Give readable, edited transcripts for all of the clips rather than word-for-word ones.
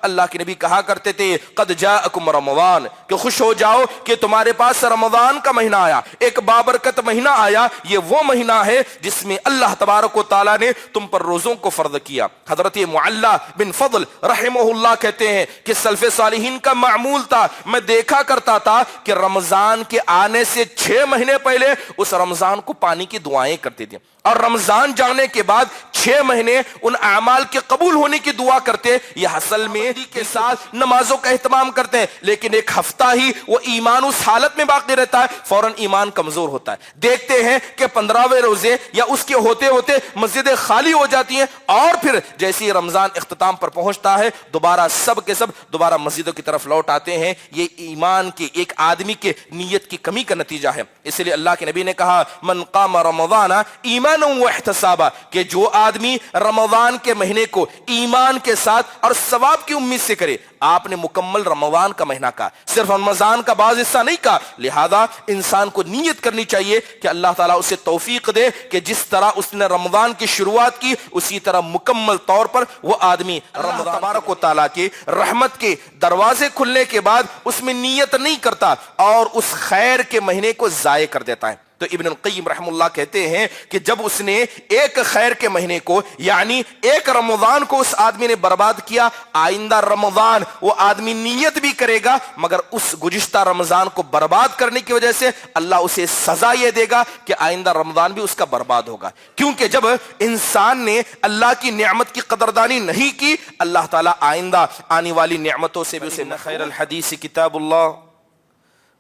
اللہ کے نبی کہا کرتے تھے قد جاءکم رمضان، کہ خوش ہو جاؤ کہ تمہارے پاس رمضان کا مہینہ آیا، ایک بابرکت مہینہ آیا۔ یہ وہ مہینہ ہے جس میں اللہ تبارک و تعالیٰ نے تم پر روزوں کو فرض کیا۔ حضرت معلّہ بن فضل رحمہ اللہ کہتے ہیں کہ سلف صالحین کا معمول تھا، میں دیکھا کرتا تھا کہ رمضان کے آنے سے 6 مہینے پہلے اس رمضان کو پانی کی دعائیں کرتے تھے، اور رمضان جانے کے بعد 6 مہینے ان اعمال کے قبول ہونے کی دعا کرتے۔ یہ اصل میں کے ساتھ نمازوں کا اہتمام کرتے ہیں، لیکن ایک ہفتہ ہی وہ ایمان اس حالت میں باقی رہتا ہے، فوراً ایمان کمزور ہوتا ہے۔ دیکھتے ہیں کہ 15ویں روزے یا اس کے ہوتے ہوتے مسجدیں خالی ہو جاتی ہیں، اور پھر جیسے ہی رمضان اختتام پر پہنچتا ہے دوبارہ سب کے سب دوبارہ مسجدوں کی طرف لوٹ آتے ہیں۔ یہ ایمان کے ایک آدمی کے نیت کی کمی کا نتیجہ ہے۔ اس لیے اللہ کے نبی نے کہا من قام رمضان ایمانا واحتسابا، کہ جو آدمی رمضان کے مہینے کو ایمان کے ساتھ اور ثواب کی امید سے کرے۔ آپ نے مکمل رمضان کا مہینہ کہا، صرف رمضان کا بعض حصہ نہیں کہا۔ لہذا انسان کو نیت کرنی چاہیے کہ اللہ تعالیٰ اسے توفیق دے کہ جس طرح اس نے رمضان کی شروعات کی اسی طرح مکمل طور پر وہ آدمی رمضان تبارک و تعالیٰ کے رحمت کے دروازے کھلنے کے بعد اس میں نیت نہیں کرتا اور اس خیر کے مہینے کو ضائع کر دیتا ہے۔ تو ابن القیم رحم اللہ کہتے ہیں کہ جب اس نے ایک خیر کے مہینے کو یعنی ایک رمضان کو اس آدمی نے برباد کیا، آئندہ رمضان وہ آدمی نیت بھی کرے گا مگر اس گزشتہ رمضان کو برباد کرنے کی وجہ سے اللہ اسے سزا یہ دے گا کہ آئندہ رمضان بھی اس کا برباد ہوگا۔ کیونکہ جب انسان نے اللہ کی نعمت کی قدردانی نہیں کی، اللہ تعالیٰ آئندہ آنے والی نعمتوں سے بھی اسے خیر الحدیث کتاب اللہ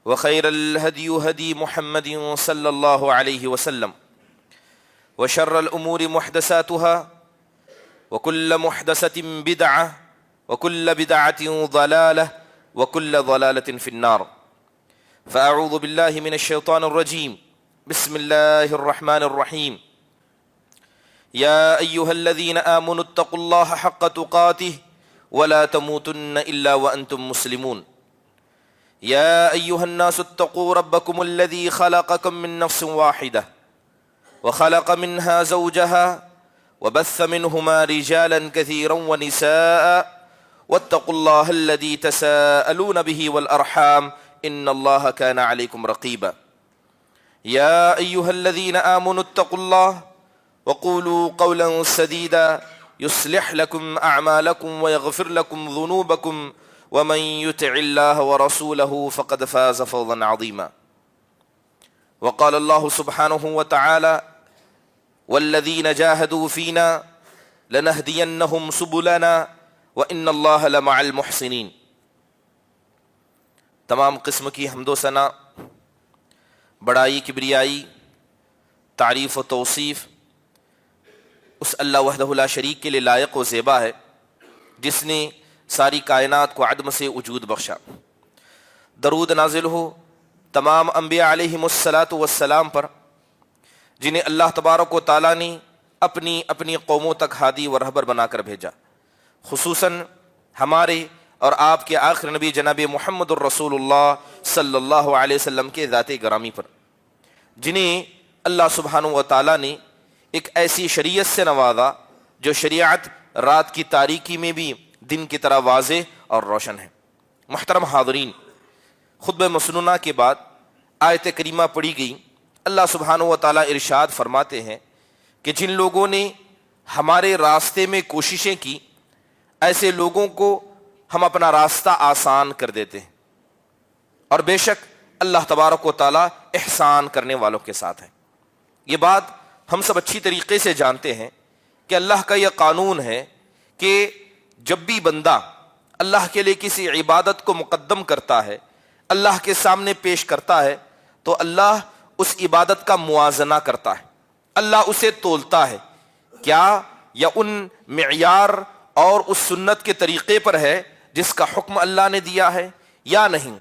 وخير الهدي هدي محمد صلى الله عليه وسلم وشر الأمور محدثاتها وكل محدثة بدعة وكل بدعة ضلالة وكل ضلالة في النار، فأعوذ بالله من الشيطان الرجيم، بسم الله الرحمن الرحيم، يا أيها الذين آمنوا اتقوا الله حق تقاته ولا تموتن إلا وأنتم مسلمون، يا أيها الناس اتقوا ربكم الذي خلقكم من نفس واحدة وخلق منها زوجها وبث منهما رجالا كثيرا ونساء واتقوا الله الذي تساءلون به والأرحام إن الله كان عليكم رقيبا، يا أيها الذين آمنوا اتقوا الله وقولوا قولا سديدا يصلح لكم أعمالكم ويغفر لكم ذنوبكم ومن يطع الله ورسوله فقد فاز فوزا عظيما، وقال الله سبحانه وتعالى والذين جاهدوا فينا لنهدينهم سبلنا وإن الله لمع المحسنين۔ تمام قسم کی حمد و ثنا، بڑائی، کبریائی، تعریف و توصیف اس اللہ وحدہ لا شریک کے لیے لائق و زیبا ہے جس نے ساری کائنات کو عدم سے وجود بخشا۔ درود نازل ہو تمام انبیاء علیہم الصلاۃ والسلام پر جنہیں اللہ تبارک و تعالیٰ نے اپنی اپنی قوموں تک ہادی و رہبر بنا کر بھیجا، خصوصاً ہمارے اور آپ کے آخر نبی جناب محمد الرسول اللہ صلی اللہ علیہ وسلم کے ذات گرامی پر، جنہیں اللہ سبحانہ و تعالیٰ نے ایک ایسی شریعت سے نوازا جو شریعت رات کی تاریکی میں بھی دن کی طرح واضح اور روشن ہے۔ محترم حاضرین، خطبہ مسنونہ کے بعد آیت کریمہ پڑھی گئی۔ اللہ سبحانہ و تعالیٰ ارشاد فرماتے ہیں کہ جن لوگوں نے ہمارے راستے میں کوششیں کی ایسے لوگوں کو ہم اپنا راستہ آسان کر دیتے ہیں، اور بے شک اللہ تبارک و تعالیٰ احسان کرنے والوں کے ساتھ ہے۔ یہ بات ہم سب اچھی طریقے سے جانتے ہیں کہ اللہ کا یہ قانون ہے کہ جب بھی بندہ اللہ کے لیے کسی عبادت کو مقدم کرتا ہے، اللہ کے سامنے پیش کرتا ہے، تو اللہ اس عبادت کا موازنہ کرتا ہے، اللہ اسے تولتا ہے، کیا یا ان معیار اور اس سنت کے طریقے پر ہے جس کا حکم اللہ نے دیا ہے یا نہیں۔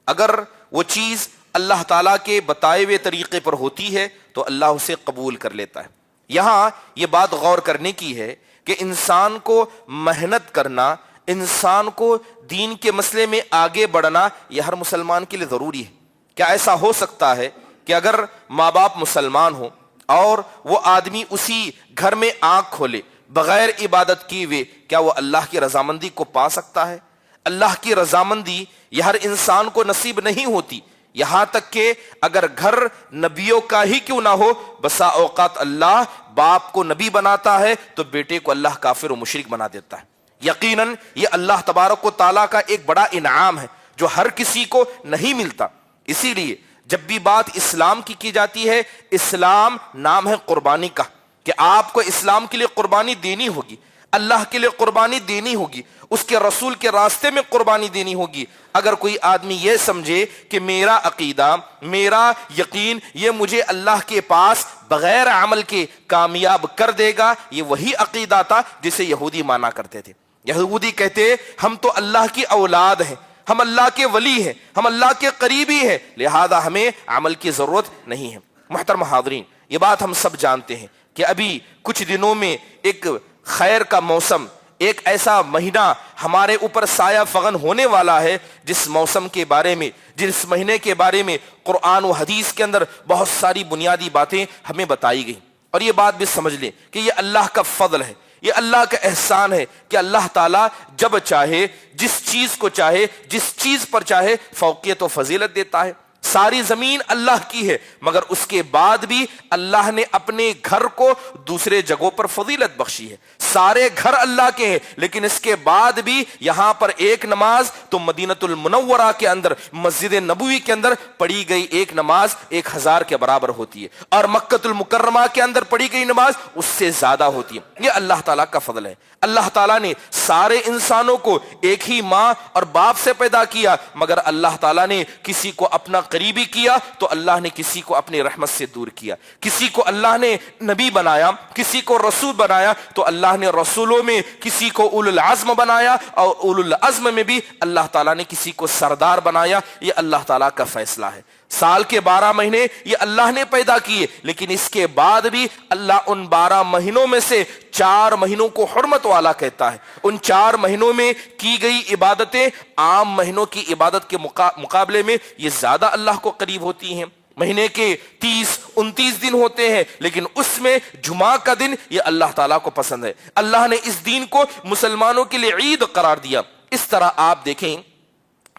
اگر وہ چیز اللہ تعالیٰ کے بتائے ہوئے طریقے پر ہوتی ہے تو اللہ اسے قبول کر لیتا ہے۔ یہاں یہ بات غور کرنے کی ہے کہ انسان کو محنت کرنا، انسان کو دین کے مسئلے میں آگے بڑھنا یہ ہر مسلمان کے لیے ضروری ہے۔ کیا ایسا ہو سکتا ہے کہ اگر ماں باپ مسلمان ہوں اور وہ آدمی اسی گھر میں آنکھ کھولے بغیر عبادت کیے ہوئے کیا وہ اللہ کی رضامندی کو پا سکتا ہے؟ اللہ کی رضامندی یہ ہر انسان کو نصیب نہیں ہوتی، یہاں تک کہ اگر گھر نبیوں کا ہی کیوں نہ ہو، بسا اوقات اللہ باپ کو نبی بناتا ہے تو بیٹے کو اللہ کافر و مشرک بنا دیتا ہے۔ یقیناً یہ اللہ تبارک و تعالیٰ کا ایک بڑا انعام ہے جو ہر کسی کو نہیں ملتا۔ اسی لیے جب بھی بات اسلام کی جاتی ہے، اسلام نام ہے قربانی کا، کہ آپ کو اسلام کے لیے قربانی دینی ہوگی، اللہ کے لیے قربانی دینی ہوگی، اس کے رسول کے راستے میں قربانی دینی ہوگی۔ اگر کوئی آدمی یہ سمجھے کہ میرا عقیدہ، میرا یقین یہ مجھے اللہ کے پاس بغیر عمل کے کامیاب کر دے گا، یہ وہی عقیدہ تھا جسے یہودی مانا کرتے تھے۔ یہودی کہتے ہم تو اللہ کی اولاد ہیں، ہم اللہ کے ولی ہیں، ہم اللہ کے قریبی ہیں، لہذا ہمیں عمل کی ضرورت نہیں ہے۔ محترم حاضرین، یہ بات ہم سب جانتے ہیں کہ ابھی کچھ دنوں میں ایک خیر کا موسم، ایک ایسا مہینہ ہمارے اوپر سایہ فغن ہونے والا ہے جس موسم کے بارے میں، جس مہینے کے بارے میں قرآن و حدیث کے اندر بہت ساری بنیادی باتیں ہمیں بتائی گئی۔ اور یہ بات بھی سمجھ لیں کہ یہ اللہ کا فضل ہے، یہ اللہ کا احسان ہے کہ اللہ تعالیٰ جب چاہے، جس چیز کو چاہے، جس چیز پر چاہے فوقیت و فضیلت دیتا ہے۔ ساری زمین اللہ کی ہے، مگر اس کے بعد بھی اللہ نے اپنے گھر کو دوسرے جگہوں پر فضیلت بخشی ہے۔ سارے گھر اللہ کے ہیں، لیکن اس کے بعد بھی یہاں پر ایک نماز تو مدینۃ المنورہ کے اندر، مسجد نبوی کے اندر پڑھی گئی ایک نماز 1000 کے برابر ہوتی ہے، اور مکۃ المکرمہ کے اندر پڑھی گئی نماز اس سے زیادہ ہوتی ہے۔ یہ اللہ تعالیٰ کا فضل ہے۔ اللہ تعالیٰ نے سارے انسانوں کو ایک ہی ماں اور باپ سے پیدا کیا، مگر اللہ تعالیٰ نے کسی کو اپنا قریبی کیا تو اللہ نے کسی کو اپنی رحمت سے دور کیا، کسی کو اللہ نے نبی بنایا، کسی کو رسول بنایا تو اللہ نے رسولوں میں کسی کو اولو العزم بنایا، اور اولو العزم میں بھی اللہ تعالیٰ نے کسی کو سردار بنایا۔ یہ اللہ تعالیٰ کا فیصلہ ہے۔ سال کے 12 مہینے یہ اللہ نے پیدا کیے، لیکن اس کے بعد بھی اللہ ان 12 مہینوں میں سے 4 مہینوں کو حرمت والا کہتا ہے۔ ان 4 مہینوں میں کی گئی عبادتیں عام مہینوں کی عبادت کے مقابلے میں یہ زیادہ اللہ کو قریب ہوتی ہیں۔ مہینے کے 30-29 دن ہوتے ہیں، لیکن اس میں جمعہ کا دن یہ اللہ تعالیٰ کو پسند ہے۔ اللہ نے اس دن کو مسلمانوں کے لیے عید قرار دیا۔ اس طرح آپ دیکھیں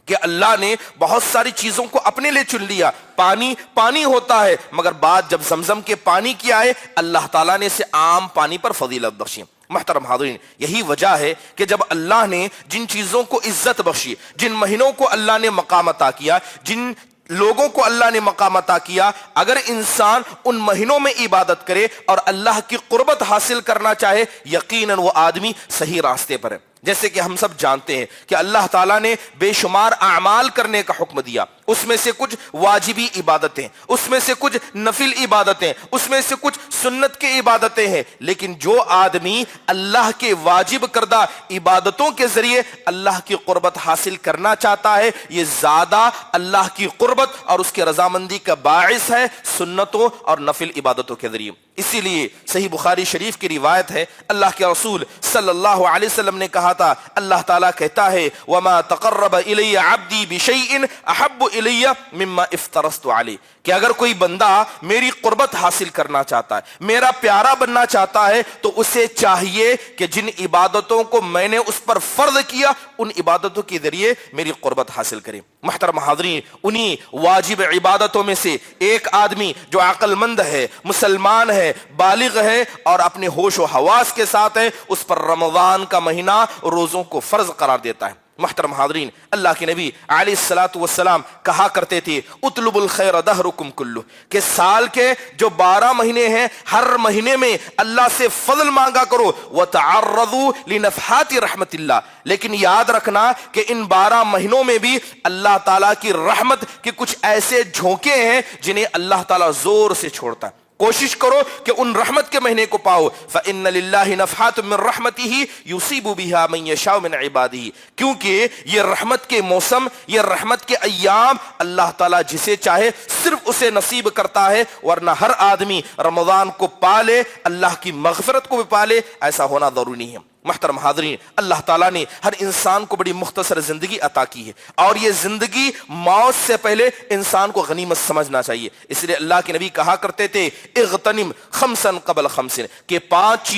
کہ اللہ نے بہت ساری چیزوں کو اپنے لیے چن لیا۔ پانی ہوتا ہے، مگر بات جب زمزم کے پانی کی آئے، اللہ تعالیٰ نے اسے عام پانی پر فضیلت بخشی۔ محترم حاضرین، یہی وجہ ہے کہ جب اللہ نے جن چیزوں کو عزت بخشی، جن مہینوں کو اللہ نے مقام عطا کیا، جن لوگوں کو اللہ نے مقام عطا کیا، اگر انسان ان مہینوں میں عبادت کرے اور اللہ کی قربت حاصل کرنا چاہے، یقیناً وہ آدمی صحیح راستے پر ہے۔ جیسے کہ ہم سب جانتے ہیں کہ اللہ تعالیٰ نے بے شمار اعمال کرنے کا حکم دیا، اس میں سے کچھ واجبی عبادتیں، اس میں سے کچھ نفل عبادتیں، اس میں سے کچھ سنت کی عبادتیں ہیں، لیکن جو آدمی اللہ کے واجب کردہ عبادتوں کے ذریعے اللہ کی قربت حاصل کرنا چاہتا ہے، یہ زیادہ اللہ کی قربت اور اس کے رضامندی کا باعث ہے سنتوں اور نفل عبادتوں کے ذریعے۔ اسی لیے صحیح بخاری شریف کی روایت ہے، اللہ کے رسول صلی اللہ علیہ وسلم نے کہا تھا، اللہ تعالیٰ کہتا ہے وَمَا تَقَرَّبَ إِلَيَّ عَبْدِي بِشَيْءٍ أَحَبُّ إِلَيَّ مِمَّا افْتَرَضْتُ عَلَيْهِ، کہ اگر کوئی بندہ میری قربت حاصل کرنا چاہتا ہے، میرا پیارا بننا چاہتا ہے، تو اسے چاہیے کہ جن عبادتوں کو میں نے اس پر فرض کیا، ان عبادتوں کے ذریعے میری قربت حاصل کرے۔ محترم حاضرین، انہی واجب عبادتوں میں سے ایک آدمی جو عقل مند ہے، مسلمان ہے، بالغ ہے اور اپنے ہوش و حواس کے ساتھ ہے، اس پر رمضان کا مہینہ روزوں کو فرض قرار دیتا ہے۔ محترم حاضرین، اللہ کے نبی علیہ الصلوۃ والسلام کہا کرتے تھے اطلب الخیر دہرکم کلہ، کہ سال کے جو 12 مہینے ہیں، ہر مہینے میں اللہ سے فضل مانگا کرو، وتعرضوا لنفحات رحمت اللہ، لیکن یاد رکھنا کہ ان 12 مہینوں میں بھی اللہ تعالیٰ کی رحمت کے کچھ ایسے جھونکے ہیں جنہیں اللہ تعالیٰ زور سے چھوڑتا ہے۔ کوشش کرو کہ ان رحمت کے مہینے کو پاؤ۔ فإن للہ نفحات من رحمتہ یصیب بہا من یشاء من عبادہ، کیونکہ یہ رحمت کے موسم، یہ رحمت کے ایام اللہ تعالیٰ جسے چاہے صرف اسے نصیب کرتا ہے، ورنہ ہر آدمی رمضان کو پالے، اللہ کی مغفرت کو بھی پالے، ایسا ہونا ضروری نہیں ہے۔ محترم حاضرین، اللہ تعالیٰ نے ہر انسان کو بڑی مختصر زندگی عطا کی ہے، اور یہ زندگی موت سے پہلے انسان کو غنیمت سمجھنا چاہیے۔ اس لیے اللہ کے نبی کہا کرتے تھے اغتنم خمسا قبل خمس، کہ 5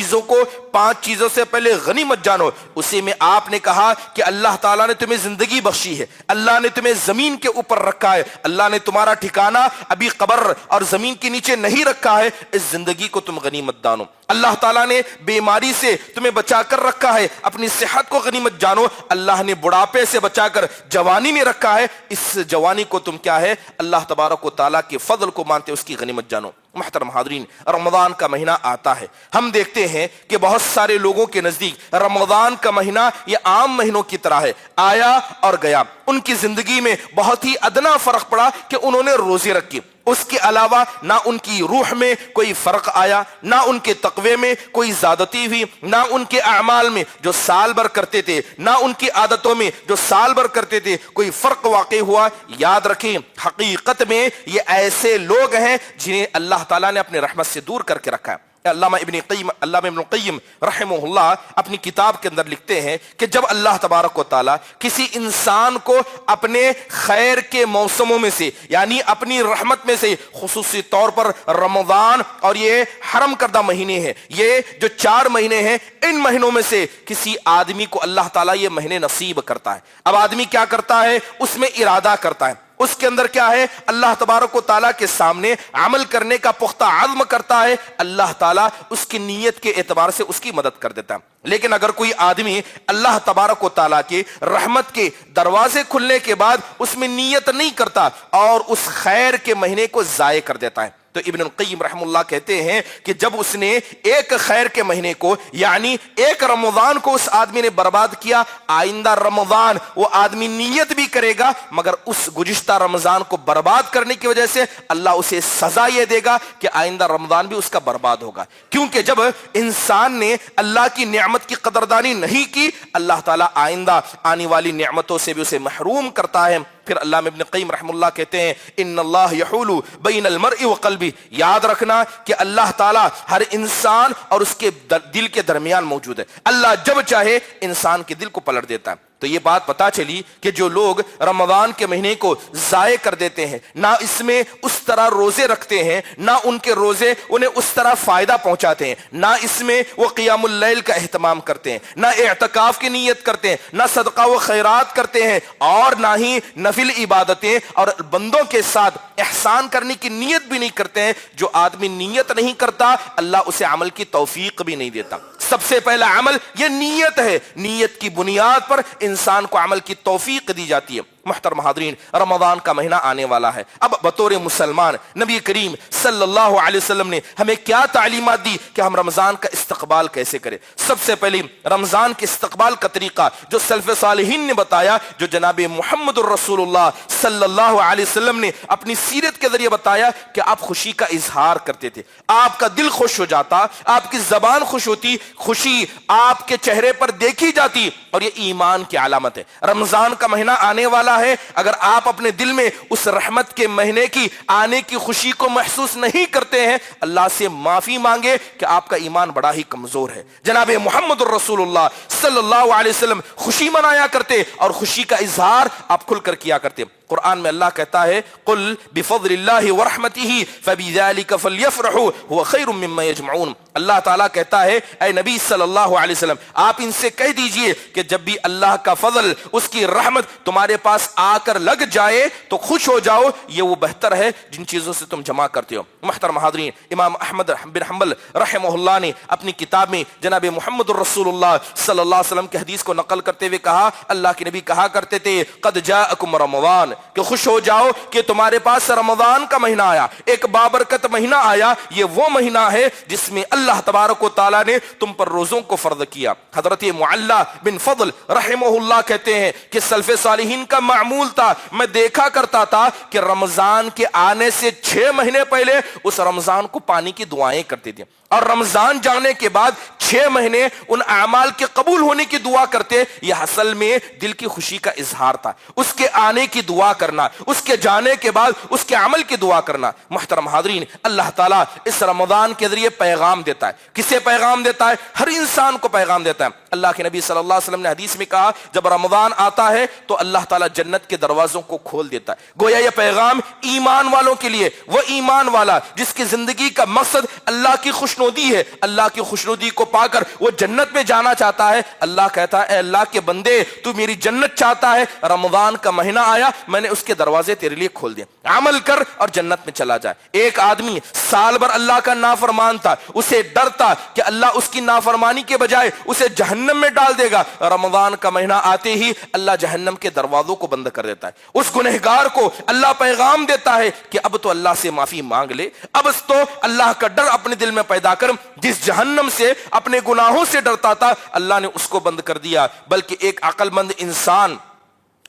چیزوں سے پہلے غنیمت جانو۔ اسی میں آپ نے کہا کہ اللہ تعالیٰ نے تمہیں زندگی بخشی ہے، اللہ نے تمہیں زمین کے اوپر رکھا ہے، اللہ نے تمہارا ٹھکانہ ابھی قبر اور زمین کے نیچے نہیں رکھا ہے، اس زندگی کو تم غنیمت جانو۔ اللہ تعالیٰ نے بیماری سے تمہیں بچا کر رکھا ہے، اپنی صحت کو غنیمت جانو۔ اللہ نے بڑھاپے سے بچا کر جوانی میں رکھا ہے، اس جوانی کو تم کیا ہے اللہ تبارک و تعالیٰ کے فضل کو مانتے اس کی غنیمت جانو۔ محترم حاضرین، رمضان کا مہینہ آتا ہے، ہم دیکھتے ہیں کہ بہت سارے لوگوں کے نزدیک رمضان کا مہینہ یہ عام مہینوں کی طرح ہے، آیا اور گیا۔ ان کی زندگی میں بہت ہی ادنا فرق پڑا کہ انہوں نے روزے رکھی، اس کے علاوہ نہ ان کی روح میں کوئی فرق آیا، نہ ان کے تقوی میں کوئی زیادتی ہوئی، نہ ان کے اعمال میں جو سال بھر کرتے تھے، نہ ان کی عادتوں میں جو سال بھر کرتے تھے کوئی فرق واقع ہوا۔ یاد رکھیں، حقیقت میں یہ ایسے لوگ ہیں جنہیں اللہ تعالیٰ نے اپنے رحمت سے دور کر کے رکھا ہے۔ علامہ ابن القیم رحمہ اللہ اپنی کتاب کے اندر لکھتے ہیں کہ جب اللہ تبارک و تعالیٰ کسی انسان کو اپنے خیر کے موسموں میں سے، یعنی اپنی رحمت میں سے، خصوصی طور پر رمضان اور یہ حرم کردہ مہینے ہیں، یہ جو 4 مہینے ہیں، ان مہینوں میں سے کسی آدمی کو اللہ تعالیٰ یہ مہینے نصیب کرتا ہے۔ اب آدمی کیا کرتا ہے؟ اس میں ارادہ کرتا ہے، اس کے اندر کیا ہے؟ اللہ تبارک و تعالیٰ کے سامنے عمل کرنے کا پختہ عزم کرتا ہے، اللہ تعالیٰ اس کی نیت کے اعتبار سے اس کی مدد کر دیتا ہے۔ لیکن اگر کوئی آدمی اللہ تبارک و تعالیٰ کے رحمت کے دروازے کھلنے کے بعد اس میں نیت نہیں کرتا اور اس خیر کے مہینے کو ضائع کر دیتا ہے، تو ابن القیم رحم اللہ کہتے ہیں کہ جب اس نے ایک خیر کے مہینے کو، یعنی ایک رمضان کو اس آدمی نے برباد کیا، آئندہ رمضان وہ آدمی نیت بھی کرے گا مگر اس گزشتہ رمضان کو برباد کرنے کی وجہ سے اللہ اسے سزا یہ دے گا کہ آئندہ رمضان بھی اس کا برباد ہوگا۔ کیونکہ جب انسان نے اللہ کی نعمت کی قدردانی نہیں کی، اللہ تعالیٰ آئندہ آنے والی نعمتوں سے بھی اسے محروم کرتا ہے۔ پھر علامہ ابن قیم رحم اللہ کہتے ہیں ان اللہ یحول بین المرء وقلبہ، یاد رکھنا کہ اللہ تعالیٰ ہر انسان اور اس کے دل کے درمیان موجود ہے، اللہ جب چاہے انسان کے دل کو پلٹ دیتا ہے۔ تو یہ بات پتا چلی کہ جو لوگ رمضان کے مہینے کو ضائع کر دیتے ہیں، نہ اس میں اس طرح روزے رکھتے ہیں، نہ ان کے روزے انہیں اس طرح فائدہ پہنچاتے ہیں، نہ اس میں وہ قیام اللیل کا اہتمام کرتے ہیں، نہ اعتکاف کی نیت کرتے ہیں، نہ صدقہ و خیرات کرتے ہیں، اور نہ ہی نفل عبادتیں اور بندوں کے ساتھ احسان کرنے کی نیت بھی نہیں کرتے ہیں۔ جو آدمی نیت نہیں کرتا اللہ اسے عمل کی توفیق بھی نہیں دیتا۔ سب سے پہلا عمل یہ نیت ہے، نیت کی بنیاد پر انسان کو عمل کی توفیق دی جاتی ہے۔ محترم حاضرین، رمضان کا مہینہ آنے والا ہے۔ اب بطور مسلمان نبی کریم صلی اللہ علیہ وسلم نے ہمیں کیا تعلیمات دی کہ ہم رمضان کا استقبال کیسے کریں؟ سب سے پہلے رمضان کے استقبال کا طریقہ جو سلف صالحین نے بتایا، جو جناب محمد الرسول اللہ صلی اللہ علیہ وسلم نے اپنی سیرت کے ذریعے بتایا کہ آپ خوشی کا اظہار کرتے تھے، آپ کا دل خوش ہو جاتا، آپ کی زبان خوش ہوتی، خوشی آپ کے چہرے پر دیکھی جاتی، اور یہ ایمان کی علامت ہے۔ رمضان کا مہینہ آنے والا ہے، اگر آپ اپنے دل میں اس رحمت کے مہینے کی آنے کی خوشی کو محسوس نہیں کرتے ہیں، اللہ سے معافی مانگے کہ آپ کا ایمان بڑا ہی کمزور ہے۔ جناب محمد الرسول اللہ صلی اللہ علیہ وسلم خوشی منایا کرتے اور خوشی کا اظہار آپ کھل کر کیا کرتے۔ قرآن میں اللہ کہتا ہے قل بفضل اللہ ورحمتہ فبذلک فلیفرحوا هو خیر مما یجمعون۔ اللہ تعالیٰ کہتا ہے اے نبی صلی اللہ علیہ وسلم، آپ ان سے کہہ دیجئے کہ جب بھی اللہ کا فضل، اس کی رحمت تمہارے پاس آ کر لگ جائے تو خوش ہو جاؤ، یہ وہ بہتر ہے جن چیزوں سے تم جمع کرتے ہو۔ محترم حاضرین، امام احمد بن حنبل رحمہ اللہ نے اپنی کتاب میں جناب محمد الرسول اللہ صلی اللہ علیہ وسلم کی حدیث کو نقل کرتے ہوئے کہا، اللہ کے نبی کہا کرتے تھے قد جاءکم رمضان، کہ خوش ہو جاؤ کہ تمہارے پاس رمضان کا مہینہ آیا، ایک بابرکت مہینہ آیا، یہ وہ مہینہ ہے جس میں اللہ تبارک و تعالیٰ نے تم پر روزوں کو فرض کیا۔ حضرت معلّہ بن فضل رحمہ اللہ کہتے ہیں کہ سلف صالحین کا معمول تھا، میں دیکھا کرتا تھا کہ رمضان کے آنے سے 6 مہینے پہلے اس رمضان کو پانے کی دعائیں کرتے تھے۔ اور رمضان جانے کے بعد 6 مہینے ان اعمال کے قبول ہونے کی دعا کرتے، یہ اصل میں دل کی خوشی کا اظہار تھا، اس کے آنے کی دعا کرنا، اس کے جانے کے بعد اس کے عمل کی دعا کرنا۔ محترم حاضرین، اللہ تعالیٰ اس رمضان کے ذریعے پیغام دیتا ہے۔ کسے پیغام دیتا ہے؟ ہر انسان کو پیغام دیتا ہے۔ اللہ کے نبی صلی اللہ علیہ وسلم نے حدیث میں کہا جب رمضان آتا ہے تو اللہ تعالیٰ جنت کے دروازوں کو کھول دیتا ہے۔ گویا یہ پیغام ایمان والوں کے لیے، وہ ایمان والا جس کی زندگی کا مقصد اللہ کی خوشنودی ہے، اللہ کی خوشنودی کو پا کر وہ جنت میں جانا چاہتا ہے، اللہ کہتا ہے اے اللہ کے بندے تو میری جنت چاہتا ہے، رمضان کا مہینہ آیا، میں نے اس کے دروازے تیرے لیے کھول دیے، عمل کر اور جنت میں چلا جائے۔ ایک آدمی سال بھر اللہ کا نافرمان تھا، اسے ڈر تھا کہ اللہ اس کی نافرمانی کے بجائے اسے جہنم میں ڈال دے گا، رمضان کا مہینہ آتے ہی اللہ جہنم کے دروازوں کو بند کر دیتا ہے۔ اس گنہگار کو اللہ پیغام دیتا ہے کہ اب تو اللہ سے معافی مانگ لے، اب تو اللہ کا ڈر اپنے دل میں پیدا کر، جس جہنم سے اپنے گناہوں سے ڈرتا تھا اللہ نے اس کو بند کر دیا۔ بلکہ ایک عقل مند انسان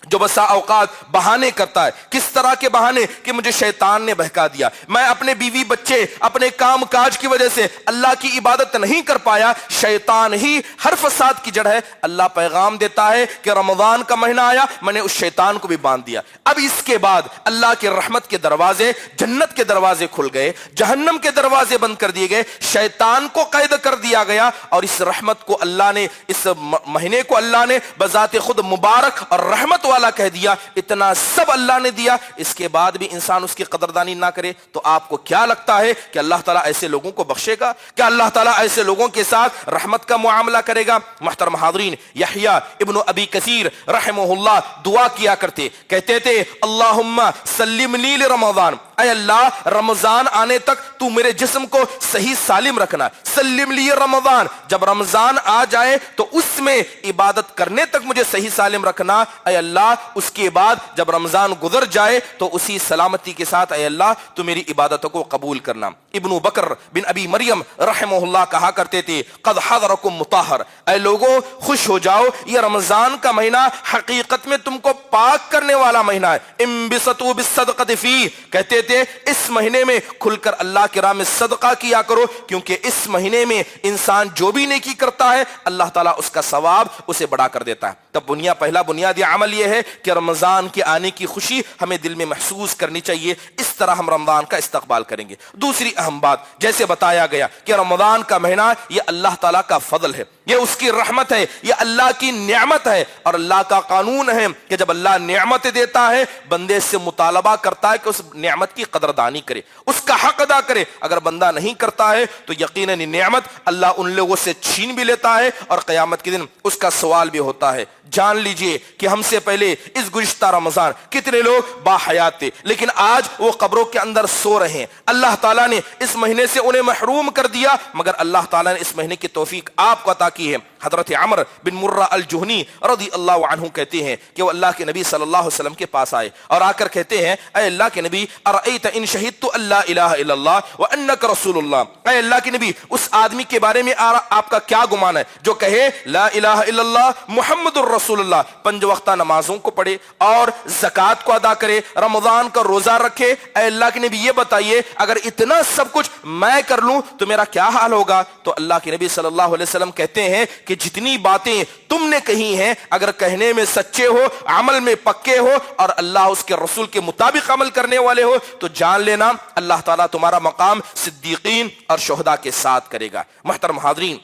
جو بسا اوقات بہانے کرتا ہے، کس طرح کے بہانے کہ مجھے شیطان نے بہکا دیا، میں اپنے بیوی بچے اپنے کام کاج کی وجہ سے اللہ کی عبادت نہیں کر پایا، شیطان ہی ہر فساد کی جڑ ہے۔ اللہ پیغام دیتا ہے کہ رمضان کا مہینہ آیا، میں نے اس شیطان کو بھی باندھ دیا۔ اب اس کے بعد اللہ کے رحمت کے دروازے، جنت کے دروازے کھل گئے، جہنم کے دروازے بند کر دیے گئے، شیطان کو قید کر دیا گیا، اور اس رحمت کو اللہ نے، اس مہینے کو اللہ نے بذات خود مبارک اور رحمت والا کہہ دیا۔ اتنا سب اللہ نے دیا، اس کے بعد بھی انسان اس کی قدردانی نہ کرے تو آپ کو کیا لگتا ہے کہ اللہ تعالیٰ ایسے لوگوں کو بخشے گا؟ کیا اللہ تعالیٰ ایسے لوگوں کے ساتھ رحمت کا معاملہ کرے گا؟ محترم حاضرین، یحییٰ ابن ابی کثیر رحمہ اللہ دعا کیا کرتے، کہتے تھے اللہم سلمنی لرمضان، اے اللہ رمضان آنے تک تو میرے جسم کو صحیح سالم رکھنا، سلم لی رمضان، جب رمضان آ جائے تو اس میں عبادت کرنے تک مجھے صحیح سالم رکھنا، اے اللہ اس کے بعد جب رمضان گزر جائے تو اسی سلامتی کے ساتھ اے اللہ تو میری عبادتوں کو قبول کرنا۔ ابن بکر بن ابی مریم رحمہ اللہ کہا کرتے تھے قد حضرکم مطہر، اے لوگوں خوش ہو جاؤ، یہ رمضان کا مہینہ حقیقت میں تم کو پاک کرنے والا مہینہ ہے، انبسطوا بالصدقۃ فیہ، کہتے تھے اس مہینے میں کھل کر اللہ کی راہ میں صدقہ کیا کرو، کیونکہ اس مہینے میں انسان جو بھی نیکی کرتا ہے اللہ تعالیٰ اس کا ثواب اسے بڑا کر دیتا ہے۔ تب پہلا بنیادی عمل یہ ہے کہ رمضان کے آنے کی خوشی ہمیں دل میں محسوس کرنی چاہیے، اس طرح ہم رمضان کا استقبال کریں گے۔ دوسری اہم بات، جیسے بتایا گیا کہ رمضان کا مہینہ یہ اللہ تعالیٰ کا فضل ہے، یہ اس کی رحمت ہے، یہ اللہ کی نعمت ہے، اور اللہ کا قانون ہے کہ جب اللہ نعمت دیتا ہے بندے سے مطالبہ کرتا ہے کہ اس نعمت کی قدردانی کرے، اس کا حق ادا کرے۔ اگر بندہ نہیں کرتا ہے تو یقیناً نعمت اللہ ان لوگوں سے چھین بھی لیتا ہے اور قیامت کے دن اس کا سوال بھی ہوتا ہے۔ جان لیجئے کہ ہم سے پہلے اس گزشتہ رمضان کتنے لوگ باحیات تھے، لیکن آج وہ قبروں کے اندر سو رہے ہیں۔ اللہ تعالیٰ نے اس مہینے سے انہیں محروم کر دیا، مگر اللہ تعالیٰ نے اس مہینے کی توفیق آپ کو عطا کی ہے۔ حضرت عمر بن مرہ الجہنی رضی اللہ عنہ کہتے ہیں کہ وہ اللہ کے نبی صلی اللہ علیہ وسلم کے پاس آئے اور آ کر کہتے ہیں اے اللہ کے نبی ارأیت ان شہدت ان لا الہ الا اللہ وانک رسول اللہ، اے اللہ کے نبی اس آدمی کے بارے میں آپ کا کیا گمان ہے جو کہے لا الہ الا اللہ محمد الرسول اللہ، 5 وقتہ نمازوں کو پڑھے اور زکوٰۃ کو ادا کرے، رمضان کا روزہ رکھے؟ اے اللہ کے نبی یہ بتائیے اگر اتنا سب کچھ میں کر لوں تو میرا کیا حال ہوگا؟ تو اللہ کے نبی صلی اللہ علیہ وسلم کہتے ہیں کہ جتنی باتیں تم نے کہی ہیں اگر کہنے میں سچے ہو، عمل میں پکے ہو اور اللہ اس کے رسول کے مطابق عمل کرنے والے ہو تو جان لینا اللہ تعالیٰ تمہارا مقام صدیقین اور شہداء کے ساتھ کرے گا۔ محترم حاضرین،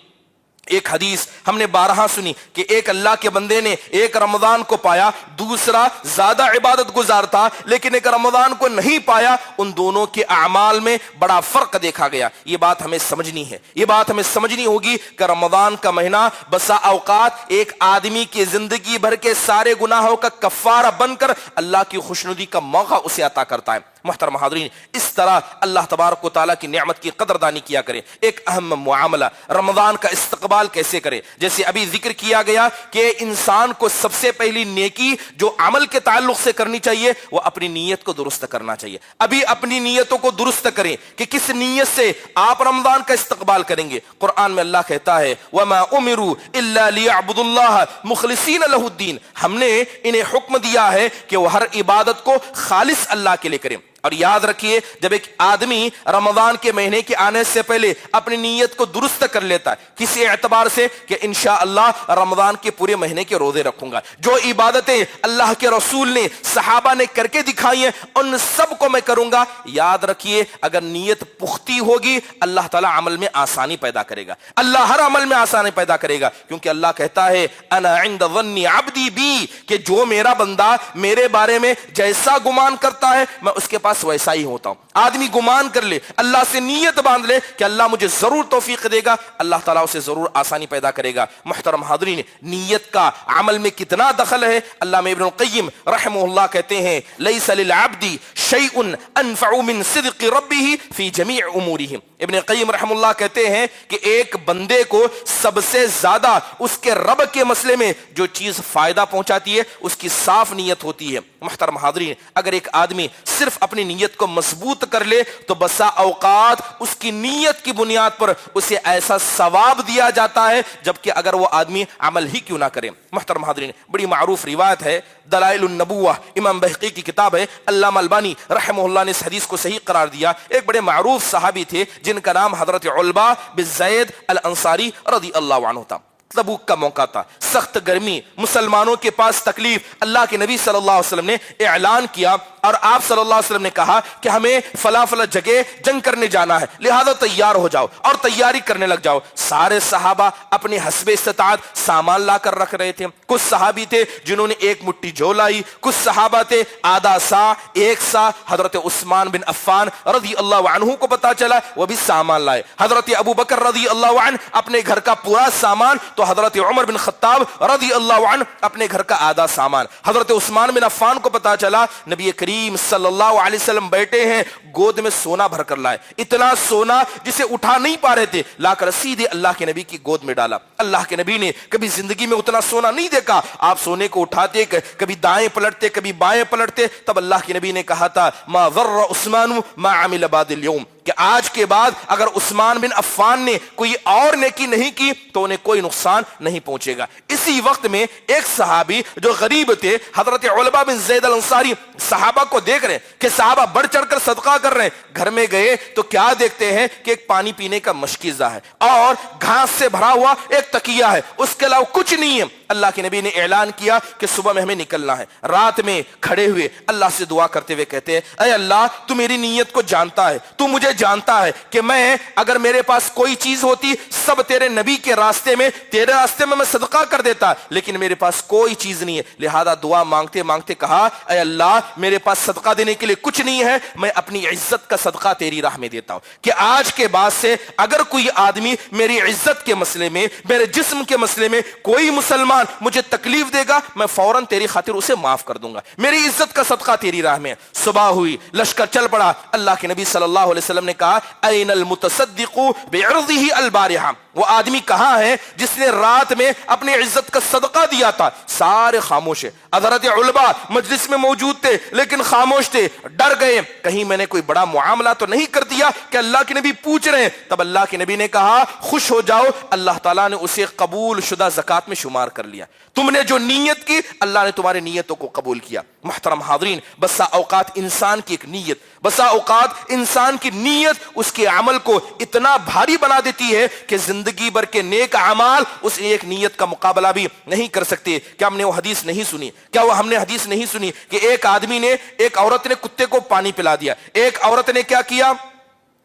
ایک حدیث ہم نے بارہا سنی کہ ایک اللہ کے بندے نے ایک رمضان کو پایا، دوسرا زیادہ عبادت گزار تھا لیکن ایک رمضان کو نہیں پایا، ان دونوں کے اعمال میں بڑا فرق دیکھا گیا۔ یہ بات ہمیں سمجھنی ہے، یہ بات ہمیں سمجھنی ہوگی کہ رمضان کا مہینہ بسا اوقات ایک آدمی کی زندگی بھر کے سارے گناہوں کا کفارہ بن کر اللہ کی خوشنودی کا موقع اسے عطا کرتا ہے۔ محترم حاضرین، اس طرح اللہ تبارک و تعالیٰ کی نعمت کی قدردانی کیا کریں۔ ایک اہم معاملہ رمضان کا استقبال کیسے کریں، جیسے ابھی ذکر کیا گیا کہ انسان کو سب سے پہلی نیکی جو عمل کے تعلق سے کرنی چاہیے وہ اپنی نیت کو درست کرنا چاہیے۔ ابھی اپنی نیتوں کو درست کریں کہ کس نیت سے آپ رمضان کا استقبال کریں گے۔ قرآن میں اللہ کہتا ہے وَمَا أُمِرُوا إِلَّا لِيَعْبُدُوا اللَّهَ مُخْلِصِينَ لَهُ الدِّينَ، ہم نے انہیں حکم دیا ہے کہ وہ ہر عبادت کو خالص اللہ کے لیے کریں۔ اور یاد رکھیے جب ایک آدمی رمضان کے مہینے کے آنے سے پہلے اپنی نیت کو درست کر لیتا ہے کسی اعتبار سے کہ انشاءاللہ رمضان کے پورے مہینے کے روزے رکھوں گا, جو عبادتیں اللہ کے رسول نے صحابہ نے کر کے دکھائی ہیں ان سب کو میں کروں گا, یاد رکھیے اگر نیت پختی ہوگی اللہ تعالیٰ عمل میں آسانی پیدا کرے گا, اللہ ہر عمل میں آسانی پیدا کرے گا, کیونکہ اللہ کہتا ہے انا عند ظن عبدی بی, کہ جو میرا بندہ میرے بارے میں جیسا گمان کرتا ہے میں اس کے پاس ویسا ہی ہوتا ہوں. آدمی گمان کر لے, اللہ سے نیت باندھ لے کہ اللہ مجھے ضرور توفیق دے گا, اللہ تعالیٰ اسے ضرور آسانی پیدا کرے گا. محترم حاضرین, نیت کا عمل میں کتنا دخل ہے. علامہ ابن القیم رحمہ اللہ کہتے ہیں لیس للعبد شیء انفع من صدق ربہ فی جمیع امورہ. ابن قیم رحمہ اللہ کہتے ہیں کہ ایک بندے کو سب سے زیادہ اس کے رب کے مسئلے میں جو چیز فائدہ پہنچاتی ہے اس کی صاف نیت ہوتی ہے. محترم حاضرین, اگر ایک آدمی صرف اپنی نیت کو مضبوط کر لے تو بسا اوقات اس کی نیت کی بنیاد پر اسے ایسا ثواب دیا جاتا ہے جبکہ اگر وہ آدمی عمل ہی کیوں نہ کرے. محترم حاضرین, بڑی معروف روایت ہے, دلائل النبوہ امام بہقی کی کتاب ہے, علامہ البانی رحمہ اللہ نے اس حدیث کو صحیح قرار دیا. ایک بڑے معروف صحابی تھے جن کا نام حضرت علبہ بن زید الانصاری رضی اللہ عنہ تھا. تبوک کا موقع تھا, سخت گرمی, مسلمانوں کے پاس تکلیف. اللہ کے نبی صلی اللہ علیہ وسلم نے اعلان کیا اور آپ صلی اللہ علیہ وسلم نے کہا کہ ہمیں فلاں فلاں جگہ جنگ کرنے جانا ہے, لہذا تیار ہو جاؤ اور تیاری کرنے لگ جاؤ. سارے صحابہ اپنے حسب استطاعت سامان لا کر رکھ رہے تھے. کچھ صحابی تھے جنہوں نے ایک مٹھی جو لائی, کچھ صحابہ تھے آدھا سا, ایک سا. حضرت عثمان بن عفان رضی اللہ عنہ کو پتا چلا وہ بھی سامان لائے. حضرت ابو بکر رضی اللہ عنہ اپنے گھر کا پورا سامان, تو حضرت عمر بن خطاب رضی اللہ عنہ اپنے گھر کا آدھا سامان. حضرت عثمان بن عفان کو پتا چلا نبی کریم صلی اللہ علیہ وسلم بیٹھے ہیں, گود میں سونا بھر کر لائے, اتنا سونا جسے اٹھا نہیں پا رہے تھے, لا کر سیدھے اللہ کے نبی کی گود میں ڈالا. اللہ کے نبی نے کبھی زندگی میں اتنا سونا نہیں دیکھا, آپ سونے کو اٹھاتے کبھی دائیں پلٹتے کبھی بائیں پلٹتے. تب اللہ کے نبی نے کہا تھا ما ضر عثمان ما عمل بعد اليوم, کہ آج کے بعد اگر عثمان بن عفان نے کوئی اور نیکی نہیں کی تو انہیں کوئی نقصان نہیں پہنچے گا. اسی وقت میں ایک صحابی جو غریب تھے حضرت علبہ بن زید الانصاری صحابہ کو دیکھ رہے کہ صحابہ بڑھ چڑھ کر صدقہ کر رہے ہیں. گھر میں گئے تو کیا دیکھتے ہیں کہ ایک پانی پینے کا مشکیزہ ہے اور گھاس سے بھرا ہوا ایک تکیہ ہے, اس کے علاوہ کچھ نہیں ہے. اللہ کے نبی نے اعلان کیا کہ صبح میں ہمیں نکلنا ہے. رات میں کھڑے ہوئے اللہ سے دعا کرتے ہوئے کہتے ہیں اے اللہ تو میری نیت کو جانتا ہے, تو مجھے جانتا ہے کہ میں اگر میرے پاس کوئی چیز ہوتی سب تیرے نبی کے راستے میں تیرے راستے میں صدقہ کر دیتا, لیکن میرے پاس کوئی چیز نہیں ہے. لہذا دعا مانگتے مانگتے کہا اے اللہ میرے پاس صدقہ دینے کے لیے کچھ نہیں ہے, میں اپنی عزت کا صدقہ تیری راہ میں دیتا ہوں کہ آج کے بعد سے اگر کوئی آدمی میری عزت کے مسئلے میں میرے جسم کے مسئلے میں کوئی مسلمان مجھے تکلیف دے گا میں فوراً تیری خاطر اسے معاف کر دوں گا, میری عزت کا صدقہ تیری راہ میں. صبح ہوئی, لشکر چل پڑا. اللہ کے نبی صلی اللہ علیہ وسلم نے کہا این المتصدق بعرضه البارحہ, وہ آدمی کہاں ہے جس نے رات میں اپنی عزت کا صدقہ دیا تھا. سارے خاموش ہے. حضرت علبہ مجلس میں موجود تھے لیکن خاموش تھے, ڈر گئے کہیں میں نے کوئی بڑا معاملہ تو نہیں کر دیا کہ اللہ کے نبی پوچھ رہے ہیں. تب اللہ کے نبی نے کہا خوش ہو جاؤ, اللہ تعالیٰ نے اسے قبول شدہ زکوٰۃ میں شمار کر لیا. تم نے جو نیت کی اللہ نے تمہاری نیتوں کو قبول کیا. محترم حاضرین, بسا اوقات انسان کی ایک نیت, بسا اوقات انسان کی نیت اس کے عمل کو اتنا بھاری بنا دیتی ہے کہ زندگی بھر کے نیک اعمال اس ایک نیت کا مقابلہ بھی نہیں کر سکتے. کیا ہم نے وہ حدیث نہیں سنی, کیا وہ ہم نے حدیث نہیں سنی کہ ایک آدمی نے, ایک عورت نے کتے کو پانی پلا دیا, ایک عورت نے کیا کیا